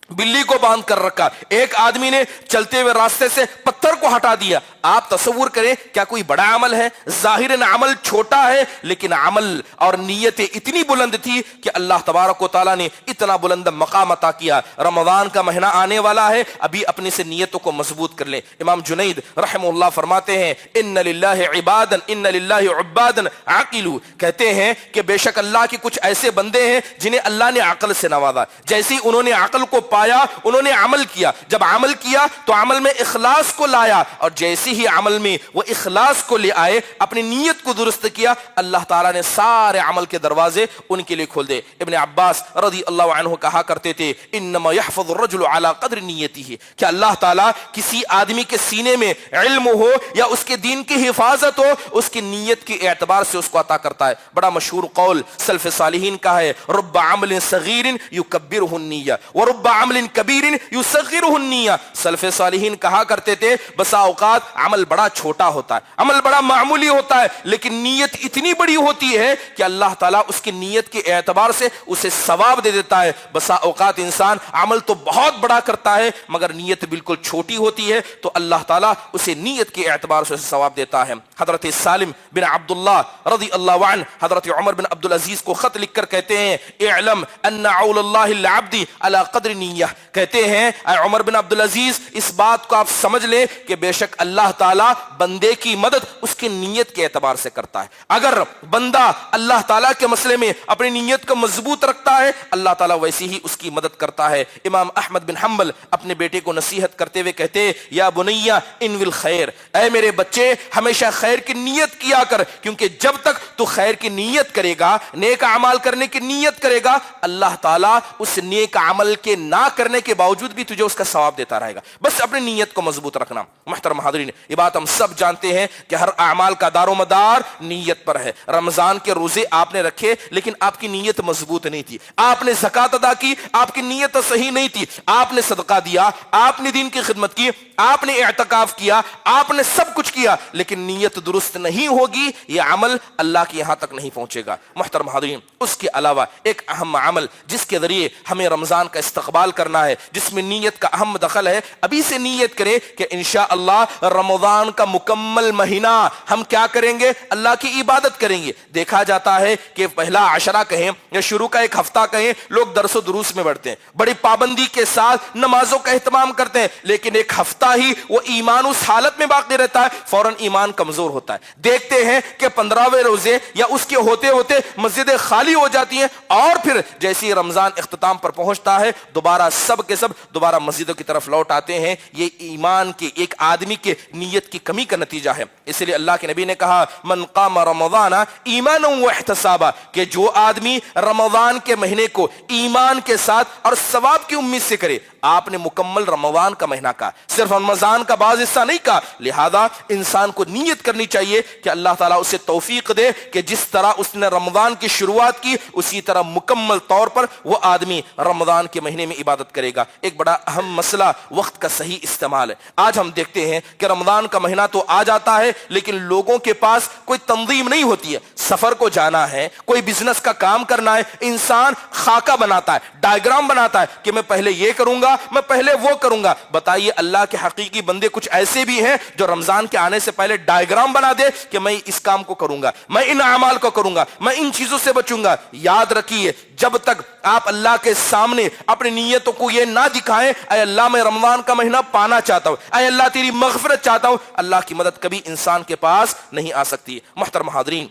بلی کو باندھ کر رکھا, ایک آدمی نے چلتے ہوئے راستے سے پتھر کو ہٹا دیا. آپ تصور کریں کیا کوئی بڑا عمل ہے؟ ظاہراً عمل چھوٹا ہے لیکن عمل اور نیتیں اتنی بلند تھی کہ اللہ تبارک و تعالیٰ نے اتنا بلند مقام عطا کیا. رمضان کا مہینہ آنے والا ہے, ابھی اپنے سے نیتوں کو مضبوط کر لیں. امام جنید رحمہ اللہ فرماتے ہیں ان للہ عبادا ان للہ عبادا عاقلوا, کہتے ہیں کہ بے شک اللہ کے کچھ ایسے بندے ہیں جنہیں اللہ نے عقل سے نوازا. جیسی انہوں نے عقل کو پایا انہوں نے عمل کیا, جب عمل کیا تو عمل میں اخلاص کو لایا, اور جیسی ہی عمل میں وہ اخلاص کو لے آئے, اپنی نیت کو درست کیا, اللہ تعالیٰ نے سارے عمل کے دروازے ان کے لیے کھول دے. ابن عباس رضی اللہ عنہ کہا کرتے تھے انما يحفظ الرجل على قدر نیته, کہ اللہ تعالیٰ کسی آدمی کے سینے میں علم ہو یا اس کے دین کی حفاظت ہو, اس کی نیت کے اعتبار سے اس کو عطا کرتا ہے. بڑا مشہور قول سلف صالحین کا ہے, رب عمل صغیر یکبرہ النیہ ورب عمل کبیر یصغرہ النیہ. سلف صالحین کہا کرتے تھے بسا اوقات عمل بڑا چھوٹا ہوتا ہے, عمل بڑا معمولی ہوتا ہے, لیکن نیت اتنی بڑی ہوتی ہے کہ اللہ تعالیٰ اس کی نیت کے اعتبار سے اسے ثواب دے دیتا ہے. بسا اوقات انسان عمل تو بہت بڑا کرتا ہے مگر نیت بالکل چھوٹی ہوتی ہے, تو اللہ تعالیٰ اسے نیت کے اعتبار سے ثواب دیتا ہے. حضرت سالم بن عبداللہ رضی اللہ عنہ حضرت عمر بن عبدالعزیز کو خط لکھ کر کہتے ہیں اعلم ان عول اللہ للعبد علی قدر نیہ, کہتے ہیں اے عمر بن عبدالعزیز اس بات کو آپ سمجھ لیں کہ بے شک اللہ تعالیٰ بندے کی مدد اس کی نیت کے اعتبار سے کرتا ہے. اگر بندہ اللہ تعالیٰ کے مسئلے میں اپنی نیت کو مضبوط رکھتا ہے اللہ تعالیٰ ویسی ہی اس کی مدد کرتا ہے. امام احمد بن حنبل اپنے بیٹے کو نصیحت کرتے ہوئے کہتے یا بنیا انوی الخیر, اے میرے بچے ہمیشہ خیر کی نیت کیا کر, کیونکہ جب تک تو خیر کی نیت کرے گا, نیک اعمال کرنے کی نیت کرے گا, اللہ تعالیٰ اس نیک عمل کے نہ کرنے کے باوجود بھی تجھے اس کا ثواب دیتا رہے گا. بس اپنی نیت کو مضبوط رکھنا. محترم حاضرین, یہ بات ہم سب جانتے ہیں کہ ہر اعمال کا دار و مدار نیت پر ہے. رمضان کے روزے آپ نے رکھے لیکن آپ کی نیت مضبوط نہیں تھی, آپ نے زکوٰۃ ادا کی آپ کی نیت صحیح نہیں تھی, آپ نے صدقہ دیا, آپ نے دین کی خدمت کی, آپ نے اعتکاف کیا, آپ نے سب کچھ کیا, لیکن نیت درست نہیں ہوگی, یہ عمل اللہ کے یہاں تک نہیں پہنچے گا. محترم حاضرین, اس کے علاوہ ایک اہم عمل جس کے ذریعے ہمیں رمضان کا استقبال کرنا ہے, جس میں نیت کا اہم دخل ہے, ابھی سے نیت کریں کہ انشاءاللہ رمضان کا مکمل مہینہ ہم کیا کریں گے, اللہ کی عبادت کریں گے. دیکھا جاتا ہے کہ پہلا عشرہ کہیں یا شروع کا ایک ہفتہ کہیں لوگ درس و دروس میں بڑھتے ہیں, بڑی پابندی کے ساتھ نمازوں کا اہتمام کرتے ہیں, لیکن ایک ہفتہ ہی وہ ایمان اس حالت میں باقی رہتا ہے, فوراً ایمان کمزور ہوتا ہے. دیکھتے ہیں کہ 15ویں روزے یا اس کے ہوتے ہوتے مسجدیں خالی ہو جاتی ہیں, اور پھر جیسے ہی رمضان اختتام پر پہنچتا ہے دوبارہ سب کے سب دوبارہ مسجدوں کی طرف لوٹ آتے ہیں. یہ ایمان کے ایک آدمی کے نیت کی کمی کا نتیجہ ہے. اس لیے اللہ کے نبی نے کہا من قام رمضان ایمانا واحتسابا, کہ جو آدمی رمضان کے مہینے کو ایمان کے ساتھ اور ثواب کی امید سے کرے. آپ نے مکمل رمضان کا مہینہ کہا, صرف رمضان کا بعض حصہ نہیں کہا. لہذا انسان کو نیت کرنی چاہیے کہ اللہ تعالیٰ اسے توفیق دے کہ جس طرح اس نے رمضان کی شروعات کی اسی طرح مکمل طور پر وہ آدمی رمضان کے مہینے میں عبادت کرے گا. ایک بڑا اہم مسئلہ وقت کا صحیح استعمال ہے. آج ہم دیکھتے ہیں کہ رمضان کا مہینہ تو آ جاتا ہے لیکن لوگوں کے پاس کوئی تنظیم نہیں ہوتی ہے. سفر کو جانا ہے, کوئی بزنس کا کام کرنا ہے, انسان خاکہ بناتا ہے, ڈائیگرام بناتا ہے کہ میں پہلے یہ کروں گا, میں پہلے وہ کروں گا. بتائیے اللہ کے حقیقی بندے کچھ ایسے بھی ہیں جو رمضان کے آنے سے پہلے ڈائیگرام بنا دے کہ میں اس کام کو کروں گا, میں ان اعمال کو کروں گا, میں ان چیزوں سے بچوں گا. یاد رکھیے جب تک آپ اللہ کے سامنے اپنی نیتوں کو یہ نہ دکھائیں اے اللہ میں رمضان کا مہینہ پانا چاہتا ہوں, اے اللہ تیری مغفرت چاہتا ہوں, اللہ کی مدد کبھی انسان کے پاس نہیں آ سکتی. محترم حاضرین,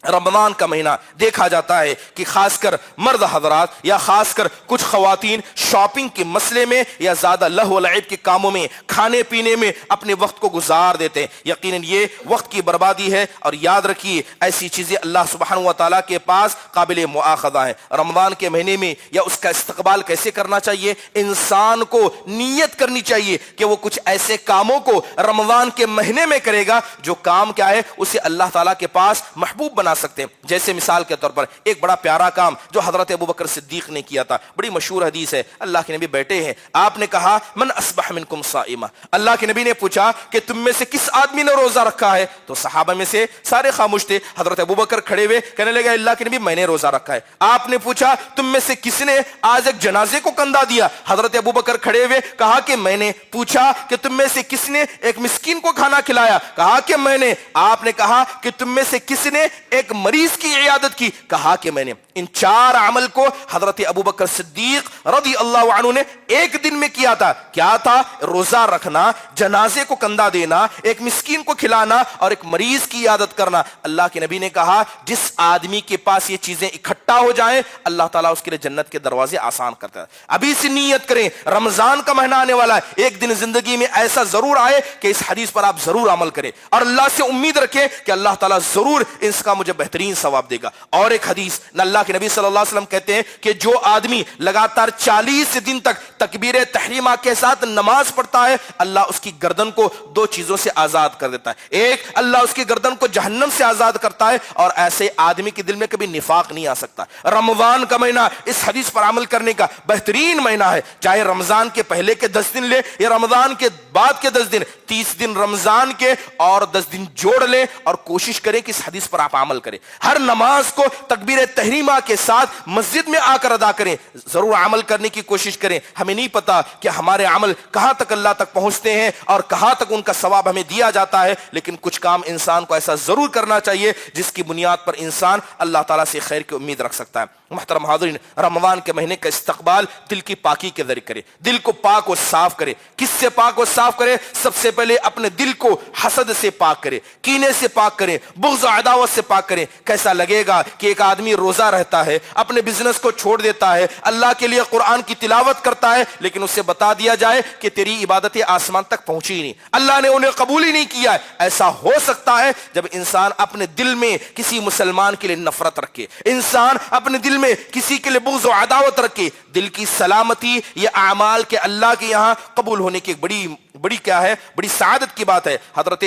رمضان کا مہینہ دیکھا جاتا ہے کہ خاص کر مرد حضرات یا خاص کر کچھ خواتین شاپنگ کے مسئلے میں یا زیادہ لہو و لعب کے کاموں میں, کھانے پینے میں اپنے وقت کو گزار دیتے ہیں. یقیناً یہ وقت کی بربادی ہے, اور یاد رکھیے ایسی چیزیں اللہ سبحانہ و تعالیٰ کے پاس قابل مؤاخذہ ہیں. رمضان کے مہینے میں یا اس کا استقبال کیسے کرنا چاہیے, انسان کو نیت کرنی چاہیے کہ وہ کچھ ایسے کاموں کو رمضان کے مہینے میں کرے گا جو کام کیا ہے اسے اللہ تعالیٰ کے پاس محبوب بنا سکتے ہیں. جیسے مثال کے طور پر ایک بڑا پیارا کام جو حضرت ابوبکر صدیق نے کیا تھا, بڑی مشہور حدیث ہے. اللہ کے نبی بیٹھے ہیں, آپ نے کہا من اصبح منکم صائما, اللہ کے نبی نے پوچھا کہ تم میں سے کس آدمی نے روزہ رکھا ہے, تو صحابہ میں سے سارے خاموش تھے. حضرت ابوبکر کھڑے ہوئے کہنے لگے اللہ کے نبی میں نے روزہ رکھا ہے. آپ نے پوچھا تم میں سے کس نے آج ایک جنازے کو کندھا دیا, حضرت ابوبکر کھڑے ہوئے کہا کہ میں نے. پوچھا کہ تم میں سے کس نے ایک مسکین کو کھانا کھلایا, کہا کہ میں نے. آپ نے کہا کہ تم میں سے کس نے ایک مریض کی عیادت کی, کہا کہ میں نے. ان 4 عمل کو حضرت ابوبکر صدیق رضی اللہ عنہ نے ایک دن میں کیا تھا. کیا تھا؟ روزہ رکھنا، جنازے کو کندھا دینا، ایک مسکین کو کھلانا اور ایک مریض کی عیادت کرنا. اللہ کے نبی نے کہا جس آدمی کے پاس یہ چیزیں اکٹھا ہو جائیں اللہ تعالیٰ اس کے لیے جنت کے دروازے آسان کرتا ہے. ابھی سے نیت کریں، رمضان کا مہینہ آنے والا ہے، ایک دن زندگی میں ایسا ضرور آئے کہ اس حدیث پر آپ ضرور عمل کریں اور اللہ سے امید رکھیں کہ اللہ تعالیٰ ضرور اس کا مجھے بہترین ثواب دے گا. اور ایک حدیث اللہ کے نبی صلی اللہ علیہ وسلم کہتے ہیں کہ جو آدمی لگاتار 40 دن تک تکبیر تحریمہ کے ساتھ نماز پڑھتا ہے اللہ اس کی گردن کو 2 چیزوں سے آزاد کر دیتا ہے. ایک، اللہ اس کی گردن کو جہنم سے آزاد کرتا ہے اور ایسے آدمی کے دل میں کبھی نفاق نہیں آ سکتا. رمضان کا مہینہ اس حدیث پر عمل کرنے کا بہترین مہینہ ہے. چاہے رمضان کے پہلے کے 10 دن لے یا رمضان کے بعد کے 10 دن، 30 دن رمضان کے اور 10 دن جوڑ لیں اور کوشش کریں کہ اس حدیث پر آپ عمل کریں. ہر نماز کو تکبیر تحریمہ کے ساتھ مسجد میں آ کر ادا کریں. ضرور عمل کرنے کی کوشش کریں. ہمیں نہیں پتا کہ ہمارے عمل کہاں تک اللہ تک پہنچتے ہیں اور کہاں تک ان کا ثواب ہمیں دیا جاتا ہے، لیکن کچھ کام انسان کو ایسا ضرور کرنا چاہیے جس کی بنیاد پر انسان اللہ تعالیٰ سے خیر کی امید رکھ سکتا ہے. محترم حاضرین، رمضان کے مہینے کا استقبال دل کی پاکی کے ذریعے کرے. دل کو پاک و صاف کرے. کس سے پاک و صاف کرے؟ سب سے پہلے اپنے دل کو حسد سے پاک کرے، کینے سے پاک کرے، بغض و عداوت سے پاک کرے. کیسا لگے گا کہ ایک آدمی روزہ رہتا ہے، اپنے بزنس کو چھوڑ دیتا ہے، اللہ کے لیے قرآن کی تلاوت کرتا ہے، لیکن اسے بتا دیا جائے کہ تیری عبادتیں آسمان تک پہنچی نہیں، اللہ نے انہیں قبول ہی نہیں کیا ہے. ایسا ہو سکتا ہے جب انسان اپنے دل میں کسی مسلمان کے لیے نفرت رکھے، انسان اپنے دل میں کسی کے لیے بغض و عداوت رکھے. دل کی سلامتی یہ اعمال کے اللہ کے یہاں قبول ہونے کی ایک بڑی کیا ہے، بڑی سعادت کی بات ہے. حضرت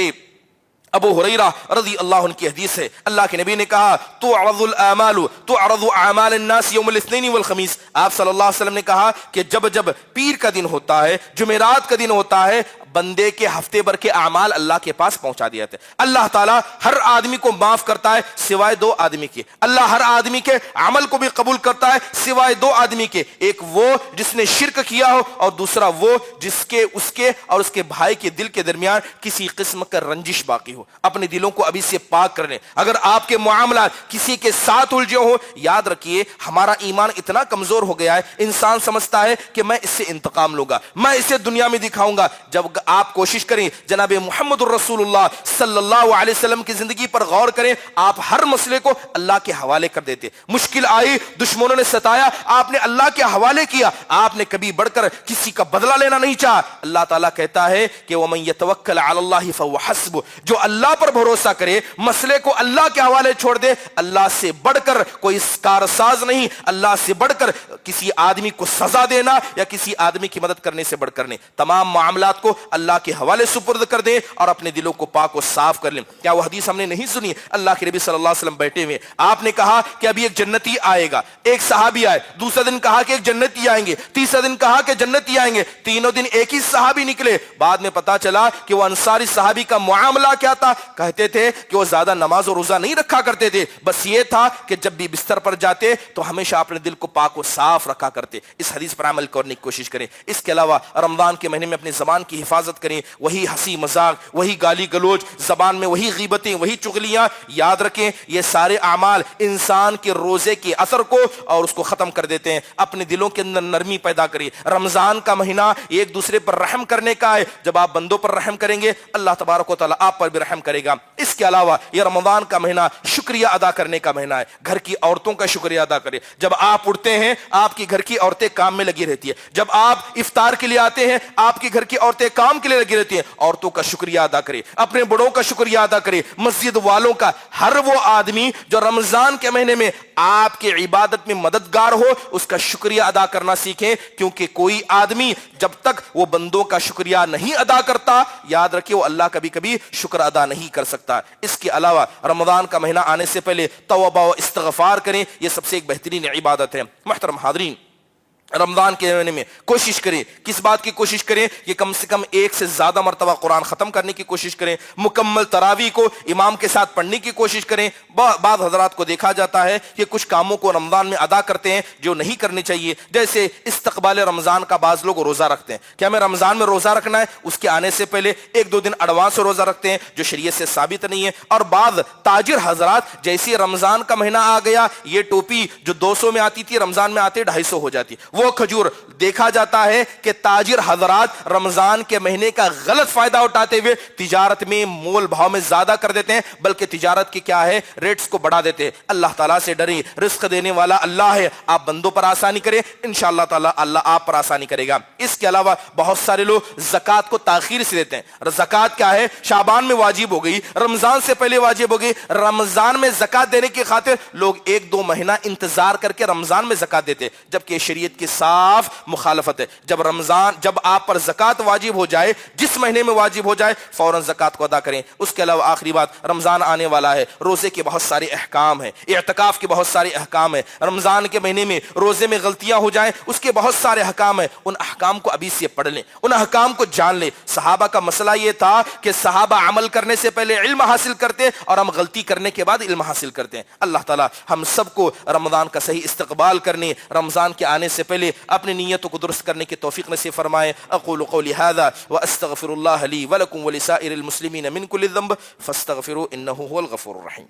ابو ہریرہ رضی اللہ عنہ کی حدیث ہے، اللہ کے نبی نے کہا تعرض اعمال الناس یوم الاثنین والخمیس. آپ صلی اللہ علیہ وسلم نے کہا کہ جب پیر کا دن ہوتا ہے، جمعرات کا دن ہوتا ہے، بندے کے ہفتے بھر کے اعمال اللہ کے پاس پہنچا دیے جاتے ہیں. اللہ تعالیٰ ہر آدمی کو معاف کرتا ہے سوائے 2 آدمی کے. اللہ ہر آدمی کے عمل کو بھی قبول کرتا ہے سوائے 2 آدمی کے. ایک وہ جس نے شرک کیا ہو اور دوسرا وہ جس کے اس کے اور اس کے بھائی کے دل کے درمیان کسی قسم کا رنجش باقی ہو. اپنے دلوں کو ابھی سے پاک کر لیں. اگر آپ کے معاملات کسی کے ساتھ الجھے ہو، یاد رکھیے ہمارا ایمان اتنا کمزور ہو گیا ہے، انسان سمجھتا ہے کہ میں اس سے انتقام لوں گا، میں اسے دنیا میں دکھاؤں گا. جب آپ کوشش کریں جناب محمد الرسول اللہ صلی اللہ علیہ وسلم کی زندگی پر غور کریں، آپ ہر مسئلے کو اللہ کے حوالے کر دیتے. مشکل آئی، دشمنوں نے ستایا، آپ نے اللہ کے حوالے کیا. آپ نے کبھی بڑھ کر کسی کا بدلہ لینا نہیں چاہا. اللہ تعالیٰ کہتا ہے کہ وَمَن يَتَوَكَّلْ عَلَى اللَّهِ فَهُوَ حَسْبُهُ، جو اللہ پر بھروسہ کرے، مسئلے کو اللہ کے حوالے چھوڑ دے، اللہ سے بڑھ کر کوئی کارساز نہیں، اللہ سے بڑھ کر کسی آدمی کو سزا دینا یا کسی آدمی کی مدد کرنے سے بڑھ کر نہیں. تمام معاملات کو اللہ کے حوالے سپرد کر دیں اور اپنے دلوں کو پاک و صاف کر لیں. کیا وہ حدیث ہم نے نہیں سنی؟ اللہ کے نبی صلی اللہ علیہ وسلم بیٹھے ہوئے، آپ نے کہا کہ ابھی ایک جنتی آئے گا. ایک صحابی آئے، دوسرا دن کہا کہ ایک جنتی آئیں گے، تیسرا دن کہا کہ جنتی آئیں گے. تینوں دن ایک ہی صحابی نکلے. بعد میں پتا چلا کہ وہ انصاری صحابی کا معاملہ کیا تھا. کہتے تھے کہ وہ زیادہ نماز و روزہ نہیں رکھا کرتے تھے، بس یہ تھا کہ جب بھی بستر پر جاتے تو ہمیشہ اپنے دل کو پاک و صاف رکھا کرتے. اس حدیث پر عمل کرنے کی کوشش کریں. اس کے علاوہ رمضان کے مہینے میں اپنی زبان کی حفاظت کریں. وہی ہنسی مذاق، وہی گالی گلوچ، زبان میں وہی غیبتیں، وہی چغلیاں. یاد رکھیں یہ سارے اعمال انسان کے روزے کے اثر کو اور اس کو ختم کر دیتے ہیں. اپنے دلوں کے اندر نرمی پیدا کریں. رمضان کا مہینہ ایک دوسرے پر رحم کرنے کا ہے. جب آپ بندوں پر رحم کریں گے اللہ تبارک و تعالیٰ آپ پر بھی رحم کرے گا. اس کے علاوہ یہ رمضان کا مہینہ شکریہ ادا کرنے کا مہینہ ہے. گھر کی عورتوں کا شکریہ ادا کریں. جب آپ اٹھتے ہیں آپ کی گھر کی عورتیں کام میں لگی رہتی ہے. جب آپ افطار کے لیے آتے ہیں آپ کی گھر کی عورتیں کام کے لیے لگی رہتی ہیں. عورتوں کا شکریہ ادا کریں، اپنے بڑوں کا شکریہ ادا کریں، مسجد والوں کا. ہر وہ آدمی جو رمضان کے مہینے میں آپ کی عبادت میں مددگار ہو اس کا شکریہ ادا کرنا سیکھیں، کیونکہ کوئی آدمی جب تک وہ بندوں کا شکریہ نہیں ادا کرتا یاد رکھیں وہ اللہ کبھی کبھی شکر ادا نہیں کر سکتا. اس کے علاوہ رمضان کا مہینہ آنے سے پہلے توبہ و استغفار کریں. یہ سب سے ایک بہترین عبادت ہے. محترم حاضرین، رمضان کے مہینے میں کوشش کریں. کس بات کی کوشش کریں؟ کہ کم سے کم 1 سے زیادہ مرتبہ قرآن ختم کرنے کی کوشش کریں. مکمل تراویح کو امام کے ساتھ پڑھنے کی کوشش کریں. بعض حضرات کو دیکھا جاتا ہے کہ کچھ کاموں کو رمضان میں ادا کرتے ہیں جو نہیں کرنے چاہیے. جیسے استقبال رمضان کا بعض لوگ روزہ رکھتے ہیں کہ ہمیں رمضان میں روزہ رکھنا ہے، اس کے آنے سے پہلے 1-2 دن ایڈوانس روزہ رکھتے ہیں جو شریعت سے ثابت نہیں ہے. اور بعض تاجر حضرات جیسے رمضان کا مہینہ آ گیا، یہ ٹوپی جو 200 میں آتی تھی رمضان میں آتے 250 ہو جاتی. وہ کھجور دیکھا جاتا ہے کہ تاجر حضرات رمضان کے مہینے کا غلط فائدہ اٹھاتے ہوئے تجارت میں مول بھاؤ میں زیادہ کر دیتے ہیں، بلکہ تجارت کی کیا ہے، ریٹس کو بڑھا دیتے ہیں. اللہ تعالیٰ سے ڈریں، رزق دینے والا اللہ ہے. آپ بندوں پر آسانی کریں، انشاءاللہ تعالیٰ اللہ آپ پر آسانی کرے گا. اس کے علاوہ بہت سارے لوگ زکوٰۃ کو تاخیر سے دیتے ہیں. زکوٰۃ کیا ہے؟ شعبان میں واجب ہو گئی، رمضان سے پہلے واجب ہو گئی. رمضان میں زکوٰۃ دینے کی خاطر لوگ 1-2 مہینہ انتظار کر کے رمضان میں زکوٰۃ دیتے، جبکہ شریعت کی صاف مخالفت ہے. جب آپ پر زکوٰۃ واجب ہو جائے، جس مہینے میں واجب ہو جائے، فوراً زکوٰۃ کو ادا کریں. اس کے علاوہ آخری بات، رمضان آنے والا ہے، روزے کے بہت سارے احکام ہیں، اعتکاف کے بہت سارے احکام ہیں. رمضان کے مہینے میں روزے میں غلطیاں ہو جائیں، اس کے بہت سارے احکام ہیں. ان احکام کو ابھی سے پڑھ لیں، ان احکام کو جان لیں. صحابہ کا مسئلہ یہ تھا کہ صحابہ عمل کرنے سے پہلے علم حاصل کرتے اور ہم غلطی کرنے کے بعد علم حاصل کرتے ہیں. اللہ تعالیٰ ہم سب کو رمضان کا صحیح استقبال کرنے، رمضان کے آنے سے پہلے اپنی نیتوں کو درست کرنے کی توفیق نصیب فرمائے. اقول قولی هذا واستغفر الله لي ولكم ولسائر المسلمين من كل ذنب فاستغفروا انه هو الغفور الرحيم.